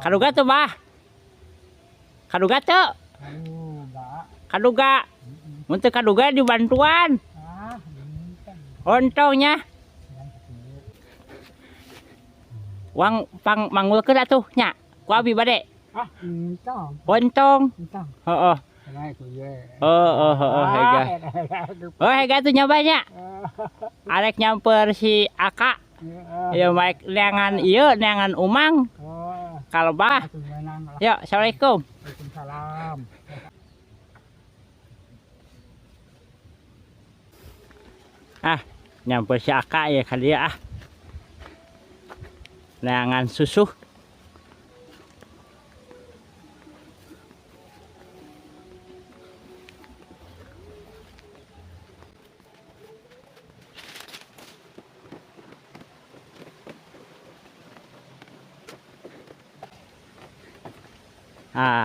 Kaduga tuh bah. Kaduga tuh. Kaduga. Untuk kaduga di bantuan. Ontongnya. Wang pang manggul ke tuh nya. Ku abi bade. Ontong. Heeh. Hega. Hega tuh nyobanya. Arek nyamper si Aka. Ya baik neangan ieu neangan umang. Kalau bah. Yuk, assalamualaikum. Waalaikumsalam. Nyamper si Aka ya kali ya neangan susu.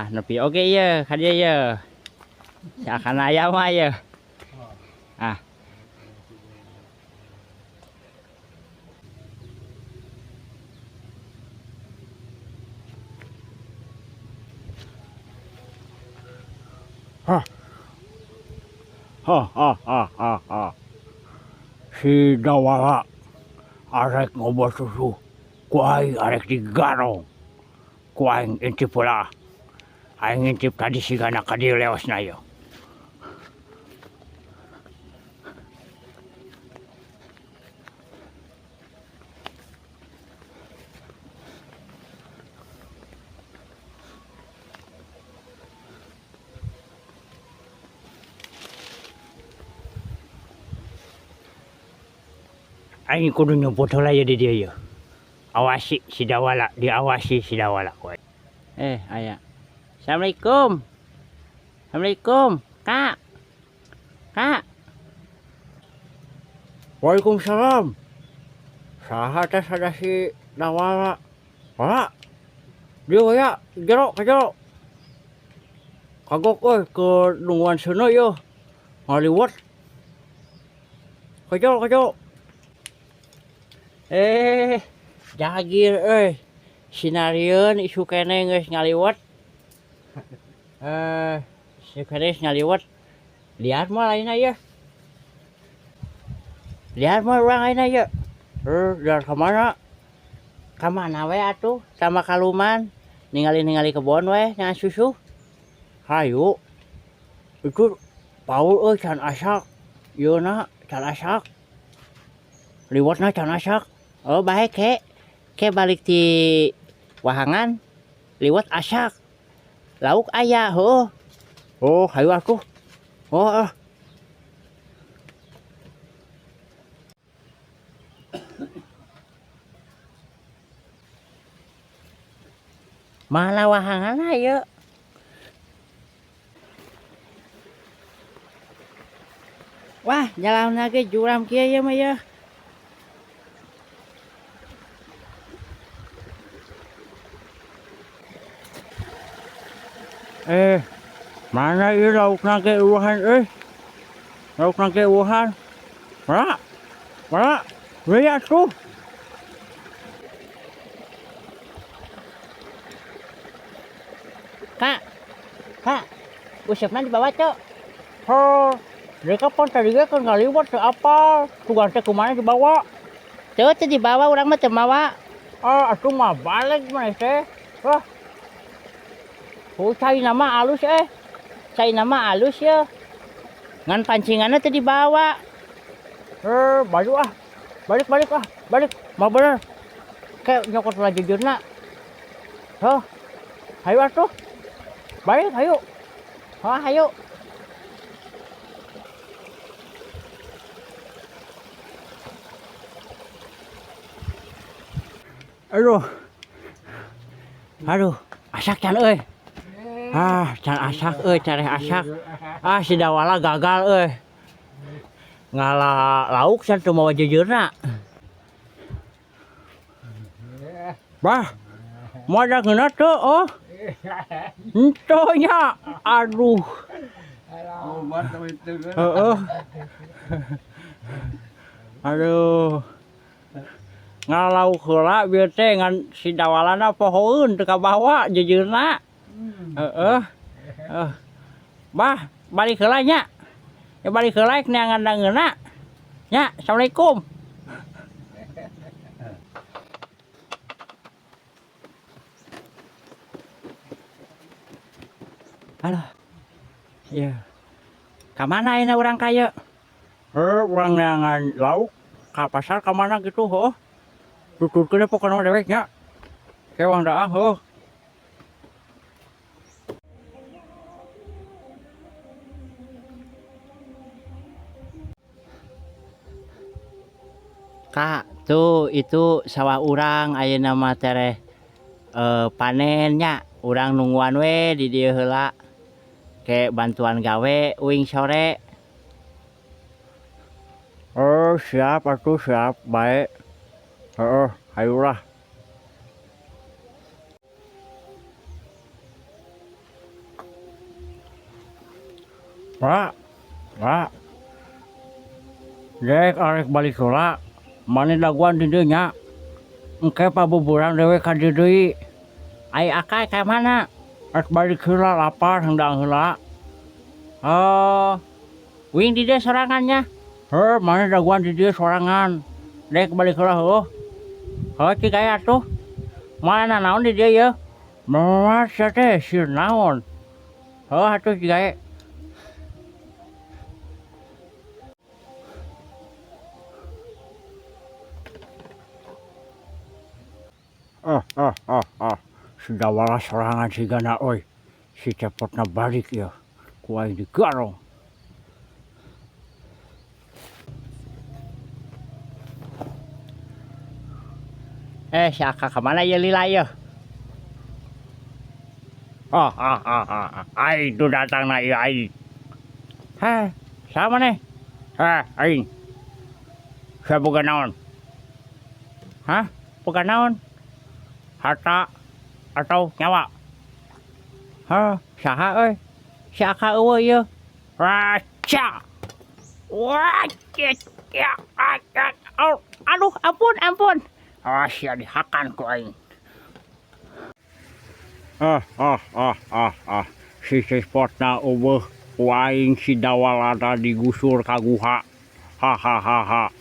Nepi oke ya kali ya. Si Aka ayam ya. Si Dawala arek ngobrol susu, kuai arek digarong, kuai intip pula, aing intip tadi si gana kadi lewas na yo. Aing kudu nyebut heula ya di dia ya. Awasi si Dawala, diawasi si Dawala kuai. Aya. Assalamualaikum. Assalamualaikum, Kak. Kak. Waalaikumsalam. Saha teh sada si Dawala. Wala. Dia ya, jero ka jero. Kagok euy ke nungguan seuneu yo. Ngaliwat. Ka jero. Jagir sinarieun isu kene geus ngaliwat. Si kene ngaliwat. Lihat mah lainna ya. Lihat mah urang lainna ya. Lihat kemana? Kamana we atuh? Sama kaluman. Ningali kebon we ngan susu. Hayu. Itu Paul can asak. Yeuna can asak. Liwatna can asak. Oh baik ke balik di wahangan liwat asak. Lauk aya heuh. Oh, hayu atuh. Mana wahangan ayo. Wah, jalan lagi juram kieu ya mah ya. Mana ieu laukna ge eueuhan Laukna ge eueuhan. Mara. We atuh. Kak, usapna dibawa, Cok. Dari kapan tadi ge kan ngaliwat teu apal. Tugas teh kumaha dibawa? Teu dibawa urang mah teu mawa. Atuh mah balik maneh teh. Cai nama alus Cai nama alus ya. Ngan pancingannya teh dibawa. Balik. Mah bener. Kayak nyokot lah jujurna. Hayu atuh. Balik hayu. Hayu. Aduh, asak can euy. Can asak euy, careh asak. Si Dawala gagal euy. Ngala lauk can teu mawa jejeurna. Bah, moal geuna teu Henteu nya. Aduh. Heeh. Aduh. ngalau heula bieu teh ngan si dawalana pohoeun teu kabawa jejeurna. Heeh. Bah, balik heula nya. Ya balik heula neangan dangeuna. Nya, assalamualaikum. Halo. Iya. Ka mana ayeuna urang kaya? Urang neangan lauk ka pasar ka mana gitu, heuh. Tuturkeun pokona dewek nya. Kewang daah, heuh. Kak, tuh itu sawah urang ayeuna mah tereh panennya. Urang nungguan we di dieu heula. Ke bantuan gawe uing sore. Siap atuh, siap, bae. Heeh, hayulah. Pak, dek arek balik heula. Mane daguan di dieu nya. Engke pabuburan dewe ka dieu deui. Ai Aka ka mana? Rek balik heula lapar hendang heula. Uing di dieu sorangannya. Mane daguan di dieu sorangan. Dek balik heula heuh. Heuh cik aya atuh. Mana naon di dieu ye? Mas teh sieun naon? Heuh atuh cik aya. Sudah walas sorangan sigana oi. Si cepotna balik ya. Ku aing digarong. Si Aka kemana ya Lila ya? Aing tuh datang na ieu aing. Sama nih. Aing. Saya bukan naon. Bukan naon? Harta atau nyawa? Saha euy? Si Aka eueuh ieu. Raca. Aduh, ampun. Sia dihakan ku aing. Si cepotna eueuh ku aing si dawalana digusur ka guha.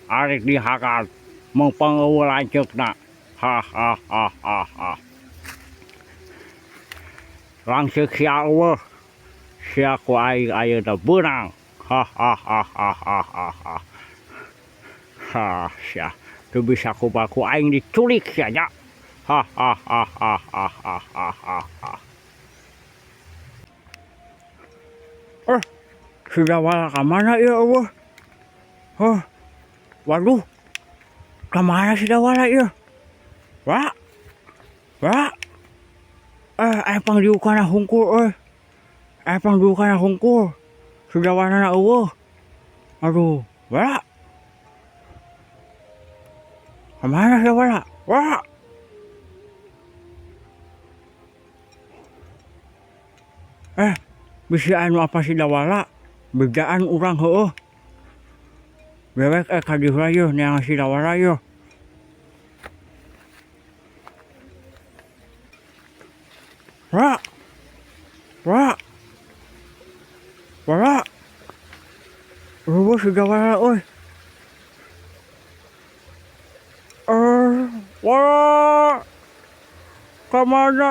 Arek dihakan. Mengpang eueuh lanceukna. Langsung sia eueuh. Sia ku aing ayeuna beunang. Sia teu bisa ku aing diculik sia nya. Sudah wala ka mana ieu eueuh? Waduh. Ka mana si dawala ieu? Wah. Epang diukana hungkul euy. Sudah warna eueuh. Aduh, wah. Kemana si wala? Wah. Bisa anu apa si dawala? Bedaan urang heueuh. Bewek ka dieu ieu neangan si dawala ieu. Wah. Eueuh si dawala euy. Wah. Ka mana